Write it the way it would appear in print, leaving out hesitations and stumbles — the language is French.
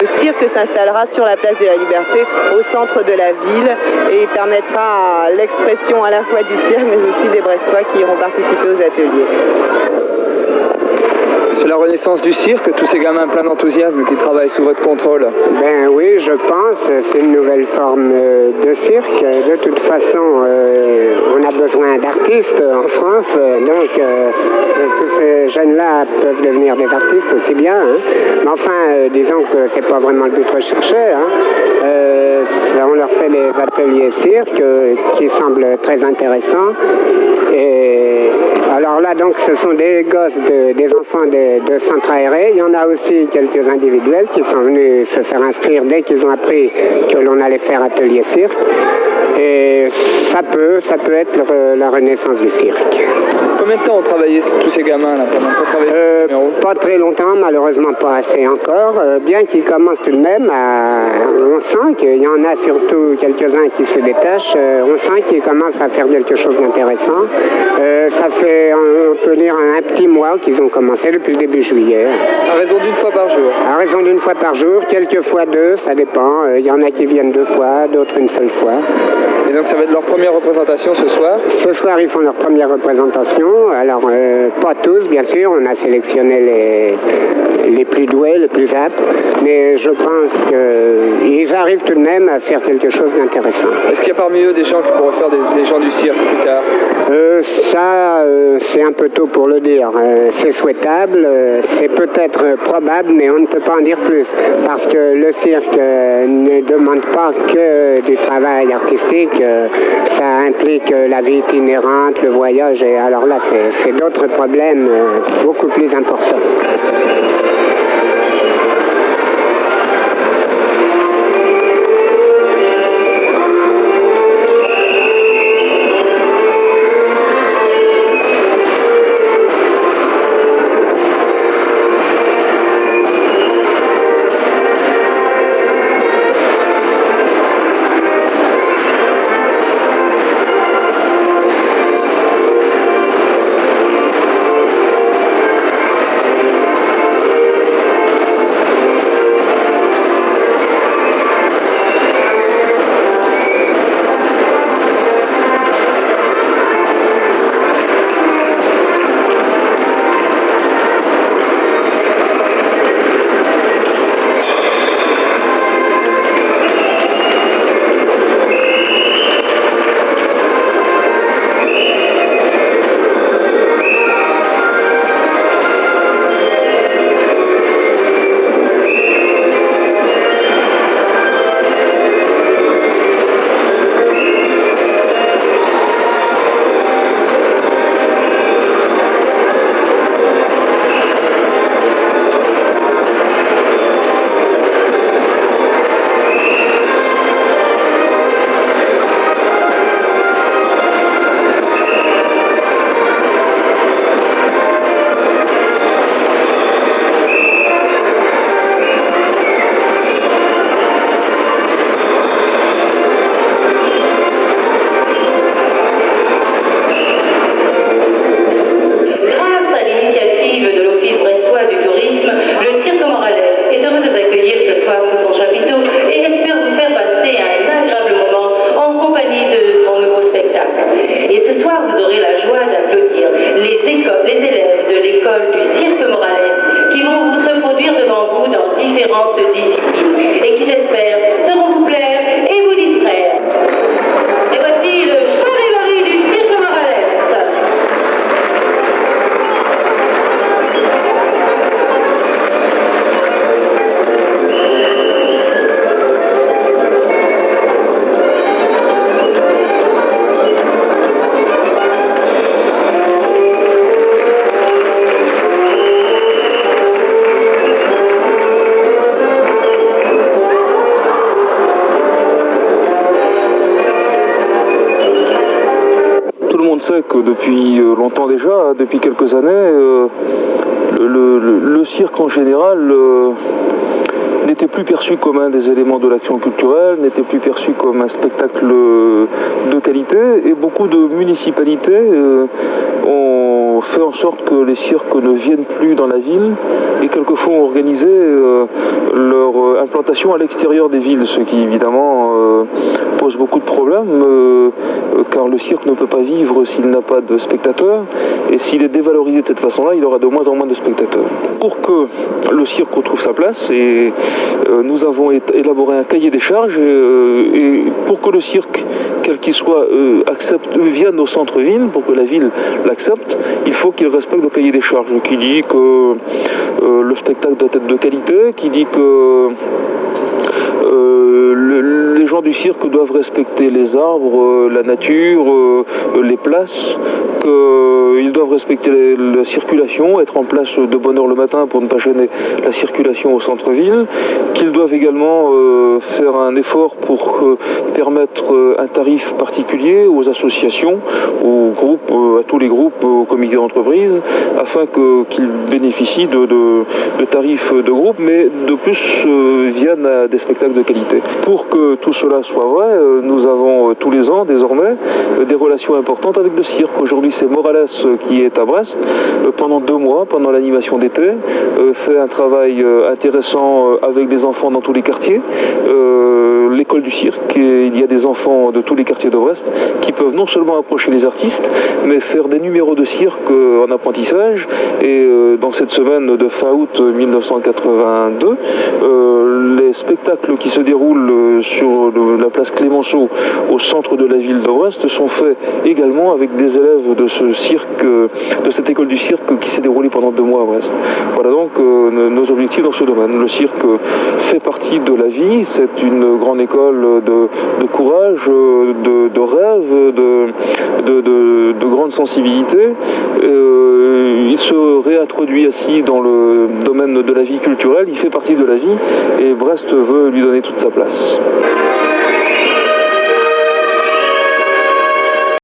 Le cirque s'installera sur la place de la Liberté, au centre de la ville, et permettra l'expression à la fois du cirque, mais aussi des Brestois qui iront participer aux ateliers. C'est la renaissance du cirque, tous ces gamins pleins d'enthousiasme qui travaillent sous votre contrôle. Ben oui, je pense, c'est une nouvelle forme de cirque. De toute façon, on a besoin d'artistes en France, donc tous ces jeunes-là peuvent devenir des artistes aussi bien. Hein. Mais enfin, disons que c'est pas vraiment le but recherché. Hein. On leur fait des ateliers cirque qui semblent très intéressants. Et alors là, donc, ce sont des gosses, des enfants de centres aérés. Il y en a aussi quelques individuels qui sont venus se faire inscrire dès qu'ils ont appris que l'on allait faire atelier cirque. Et ça peut être la renaissance du cirque. Combien de temps ont travaillé tous ces gamins là Pas très longtemps, malheureusement pas assez encore. Bien qu'ils commencent tout de même on sent qu'il y en a surtout quelques-uns qui se détachent. On sent qu'ils commencent à faire quelque chose d'intéressant. Ça fait, on peut dire, un petit mois qu'ils ont commencé depuis le début juillet. À raison d'une fois par jour? À raison d'une fois par jour, quelques fois deux, ça dépend. Il y en a qui viennent 2 fois, d'autres une seule fois. Et donc ça va être leur première représentation ce soir? Ce soir, ils font leur première représentation. Alors, pas tous, bien sûr. On a sélectionné les plus doués, les plus aptes. Mais je pense qu'ils arrivent tout de même à faire quelque chose d'intéressant. Est-ce qu'il y a parmi eux des gens qui pourraient faire des gens du cirque plus tard? C'est un peu tôt pour le dire. C'est souhaitable, c'est peut-être probable, mais on ne peut pas en dire plus. Parce que le cirque ne demande pas que du travail artistique. Ça implique la vie itinérante, le voyage. Et alors là, c'est d'autres problèmes beaucoup plus importants. sait que depuis longtemps déjà, depuis quelques années, le cirque en général n'était plus perçu comme un des éléments de l'action culturelle, n'était plus perçu comme un spectacle de qualité, et beaucoup de municipalités ont fait en sorte que les cirques ne viennent plus dans la ville, et quelquefois ont organisé leur implantation à l'extérieur des villes, ce qui évidemment pose beaucoup de problèmes, car le cirque ne peut pas vivre s'il n'a pas de spectateurs, et s'il est dévalorisé de cette façon-là, il aura de moins en moins de spectateurs. Pour que le cirque retrouve sa place, et nous avons élaboré un cahier des charges, et pour que le cirque, quel qu'il soit, vienne au centre-ville, pour que la ville l'accepte, il faut qu'il respecte le cahier des charges, qui dit que le spectacle doit être de qualité, qui dit que les gens du cirque doivent respecter les arbres, la nature, les places, qu'ils doivent respecter la circulation, être en place de bonne heure le matin pour ne pas gêner la circulation au centre-ville, qu'ils doivent également faire un effort pour permettre un tarif particulier aux associations, aux groupes, à tous les groupes, aux comités d'entreprise, afin qu'ils bénéficient de tarifs de groupe, mais de plus viennent à des spectacles de qualité. Pour que tout cela soit vrai, nous avons tous les ans désormais des relations importantes avec le cirque. Aujourd'hui, c'est Morales qui est à Brest pendant 2 mois, pendant l'animation d'été, fait un travail intéressant avec des enfants dans tous les quartiers. L'école du cirque, et il y a des enfants de tous les quartiers de Brest qui peuvent non seulement approcher les artistes, mais faire des numéros de cirque en apprentissage. Et dans cette semaine de fin août 1982, les spectacles qui se déroulent sur la place Clémenceau au centre de la ville de Brest sont faits également avec des élèves de ce cirque, de cette école du cirque qui s'est déroulée pendant 2 mois à Brest. Voilà donc nos objectifs dans ce domaine. Le cirque fait partie de la vie, c'est une grande école de courage, de rêve, de grande sensibilité. Il se réintroduit ainsi dans le domaine de la vie culturelle, il fait partie de la vie et Brest veut lui donner toute sa place.